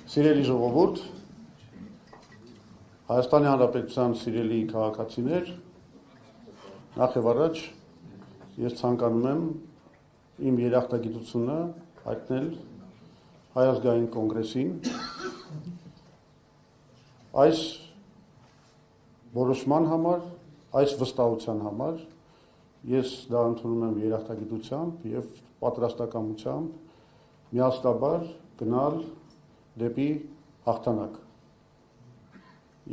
Սիրելի ժողովուրդ, Հայաստանի Հանրապետության սիրելի քաղաքացիներ, նախ եւ առաջ ես ցանկանում եմ իմ երախտագիտությունը հայտնել Հայ ազգային կոնգրեսին այս որոշման համար, այս վստահության համար ես դա ընդունում եմ երախտագիտությամբ եւ պատրաստակամությամբ միասնաբար գնալ դեպի հաղթանակ։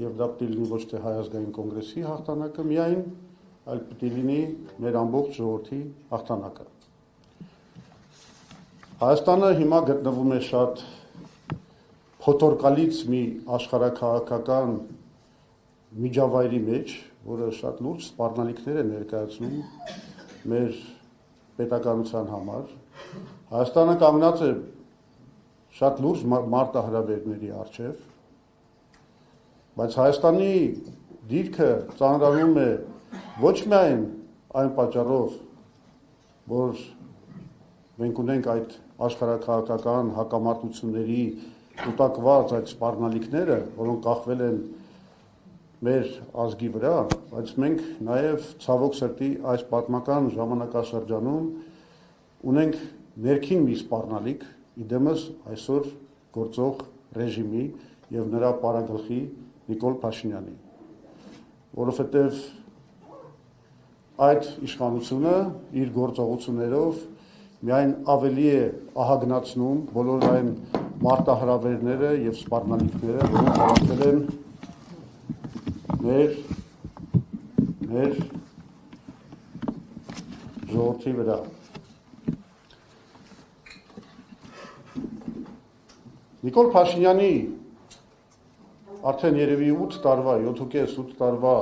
Եվ դա պետք է լինի ոչ թե Հայ ազգային կոնգրեսի հաղթանակը միայն, այլ պետք է լինի մեր ամբողջ ժողովրդի հաղթանակը։ Հայաստանը հիմա գտնվում է շատ փոթորկալից մի աշխարհաքաղաքական միջավայրի մեջ, որը շատ լուրջ սպառնալիքներ է ներկայացնում մեր պետականության համար։ Հայաստանը կանգնած է շատ լուրջ մարտահրավերների առջև, բայց Հայաստանի դիրքը ծանրանում է ոչ միայն այն պատճառով, որ մենք ունենք այդ աշխարհաքաղաքական հակամարտությունների կուտակված այդ սպառնալիքները, որոնք կախվել են մեր ազգի վրա, բայց մենք նաև ցավոք սրտի այս պատմական ժամանակաշրջանում ունենք ներքին մի սպառնալիք, իդեմս այսօր գործող ռեժիմի եւ նրա պարագլխի Նիկոլ Փաշինյանի, որովհետեւ այդ իշխանությունը իր գործողություններով միայն ավելի է ահագնացնում բոլոր այն մարտահրավերները եւ սպառնալիքները, որոնք հարաճել են մեր ժողովրդի վրա։ Նիկոլ Փաշինյանի արդեն երևի 8 տարվա, 7.5-8 տարվա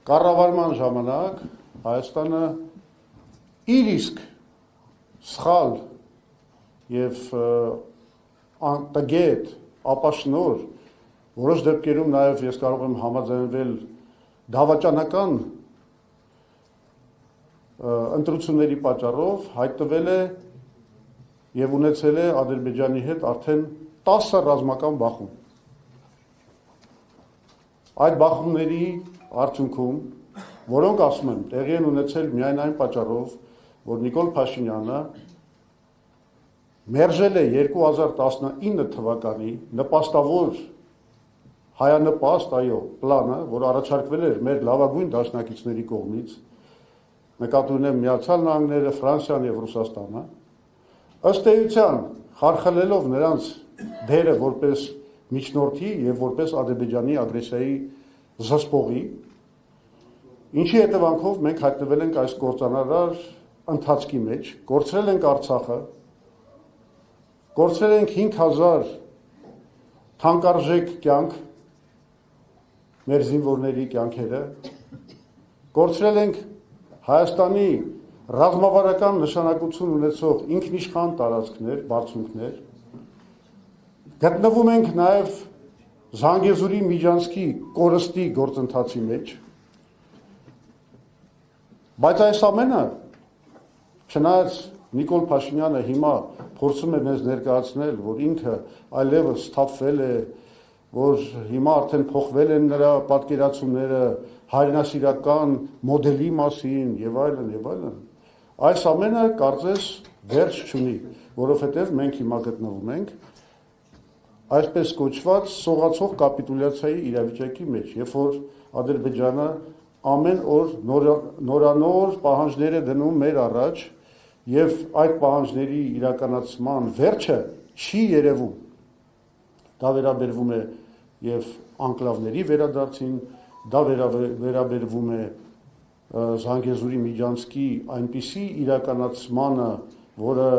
կառավարման ժամանակ Հայաստանը իր իսկ սխալ եւ անտգետ ապաշնոր որոշ դեպքերում նաև ես կարող եմ համաձայնվել դավաճանական ընտրությունների պատճառով հայտնվել է եւ ունեցել է Ադրբեջանի հետ արդեն 10 ռազմական բախում։ Այդ բախումների արդյունքում, որոնք ասում եմ, տեղի են ունեցել միայն այն պատճառով, որ Նիկոլ Փաշինյանը մերժել է 2019 թվականի նպաստավոր հայանպաստ, այո, պլանը, որ առաջարկվել էր մեր լավագույն դաշնակիցների կողմից, նկատի ունեմ Միացյալ Նահանգները, Ֆրանսիան եւ Ռուսաստանը, ըստ էության խարխլելով նրանց դերը որպես միջնորդի եւ որպես Ադրբեջանի ագրեսիայի զսպողի, ինչի հետևանքով մենք հայտնվել ենք այս կործանարար ընթացքի մեջ, կորցրել ենք Արցախը, կորցրել ենք 5000 թանկարժեք կյանք, մեր զինվորների կյանքերը, կորցրել ենք Հայաստանի ռազմավարական նշանակություն ունեցող ինքնիշխան տարածքներ, բարձունքներ, գտնվում ենք նաև Զանգեզուրի Միջանցքի կորստի գործընթացի մեջ, բայց այս ամենը, չնայած Նիկոլ Փաշինյանը հիմա փորձում է մեզ ներկայացնել, որ ինքը այլևս սթափվել է, որ հիմա արդեն փոխվել են նրա պատկերացումները հայրենասիրական մոդելի մասին եւ այլն, այս ամենը կարծես վերջ չունի, որովհետեւ մենք հիմա գտնվում ենք այսպես կոչված սողացող կապիտուլյացիայի իրավիճակի մեջ, երբ որ Ադրբեջանը ամեն օր նորանոր պահանջներ է դնում մեր առաջ եւ այդ պահանջների իրականացման վերջը չի երևում։ Դա վերաբերվում է եւ անկլավների վերադարձին, դա վերաբերվում է Զանգեզուրի Միջանցքի այնպիսի իրականացմանը, որը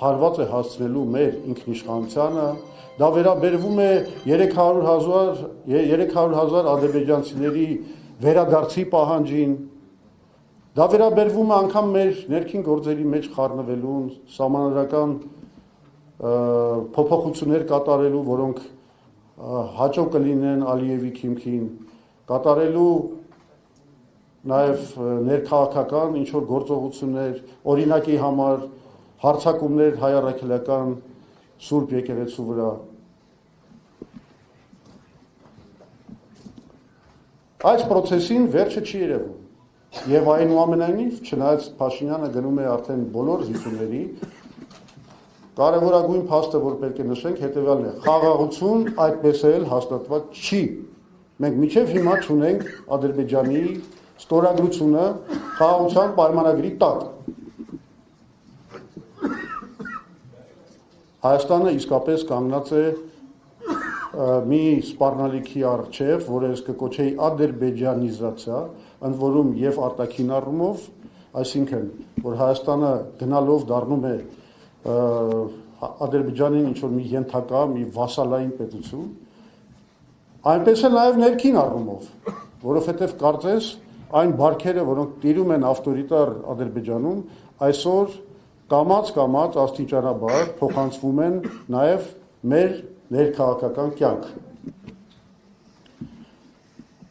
հարված է հասցնելու մեր ինքնիշխանությանը, դա վերաբերվում է 300,000 ադրբեջանցիների վերադարձի պահանջին, դա վերաբերվում է անգամ մեր ներքին գործերի մեջ խառնվելուն, սահմանադրական փոփոխություններ կատարելու, որոնք հաճո կլինեն Ալիևի քիմքին, կատարելու նաև ներքաղաքական ինչ-որ գործողություններ, օրինակի համար հարձակումներ հայ առաքելական Սուրբ եկեղեցու վրա։ Այս process-ին վերջը չի երևում։ Եվ այնուամենայնիվ, չնայած Փաշինյանը գնում է արդեն բոլոր զիջումների, կարևորագույն փաստը, որ պետք է նշենք, հետևյալն է. խաղաղություն այդպես էլ հաստատված չի։ Մենք մինչև հիմա չունենք Ադրբեջանի ստորագրությունը խաղաղության պայմանագրի տակ։ Հայաստանը իսկապես կանգնած է մի սպառնալիքի առջև, որը ես կկոչեի ադրբեջանիզացիա, ընդ որում եւ արտաքին առումով, այսինքն, որ Հայաստանը գնալով դառնում է Ադրբեջանին ինչ-որ մի ենթակա, մի վասալային պետություն, այնպես է նաև ներքին առումով, որովհետև կարծես այն բարքերը, որոնք տիրում են ավտորիտար Ադրբեջանում, այսօր կամաց աստիճանաբար փոխանցվում են նաև մեր ներքաղաքական կյանք։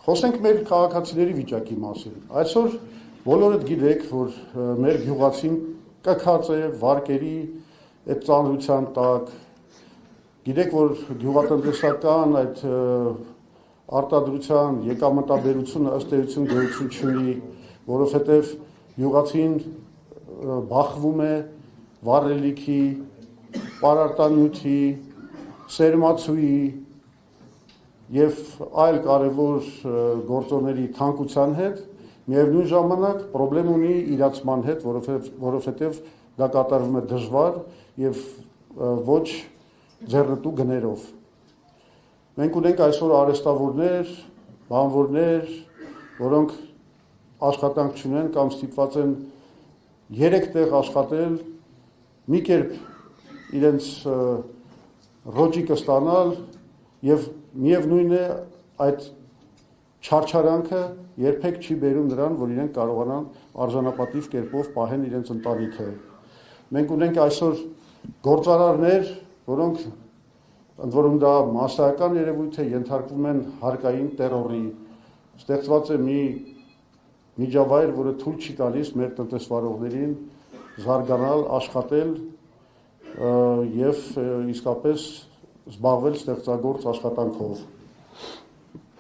Խոսենք մեր քաղաքացիների վիճակի մասին։ Այսօր բոլորդ գիտեք, որ մեր գյուղացին կքած է վարկերի այդ ծանրության տակ, գիտեք, որ գյուղատնտեսական այդ արտադրության եկամտաբերությունը ըստ էության գոյություն չունի, որովհետև գյուղացին բախվում է վառելիքի, պարարտանյութի, սերմացուի եւ այլ կարևոր գործոնների թանկության հետ, միևնույն ժամանակ խնդրեմ ունի իրացման հետ, որովհետև դա կատարվում է դժվար եւ ոչ ձեռնտու գներով։ Մենք ունենք այսօր արհեստավորներ, բանվորներ, որոնք աշխատանք չունեն կամ ստիպված են 3 տեղ աշխատել, մի կերպ իրենց ռոճիկը ստանալ եւ միևնույն է այդ չարչարանքը երբեք չի բերում նրան, որ իրենք կարողանան արժանապատիվ կերպով պահեն իրենց ընտանիքը։ Մենք ունենք այսօր գործարարներ, որոնք ընդ որում դա մասսայական երևույթ է, ենթարկվում են հարկային տերորի, ստեղծված է մի միջավայր, որը թույլ չի տալիս մեր տնտեսվարողներին զարգանալ, աշխատել եւ իսկապես զբաղվել ստեղծագործ աշխատանքով։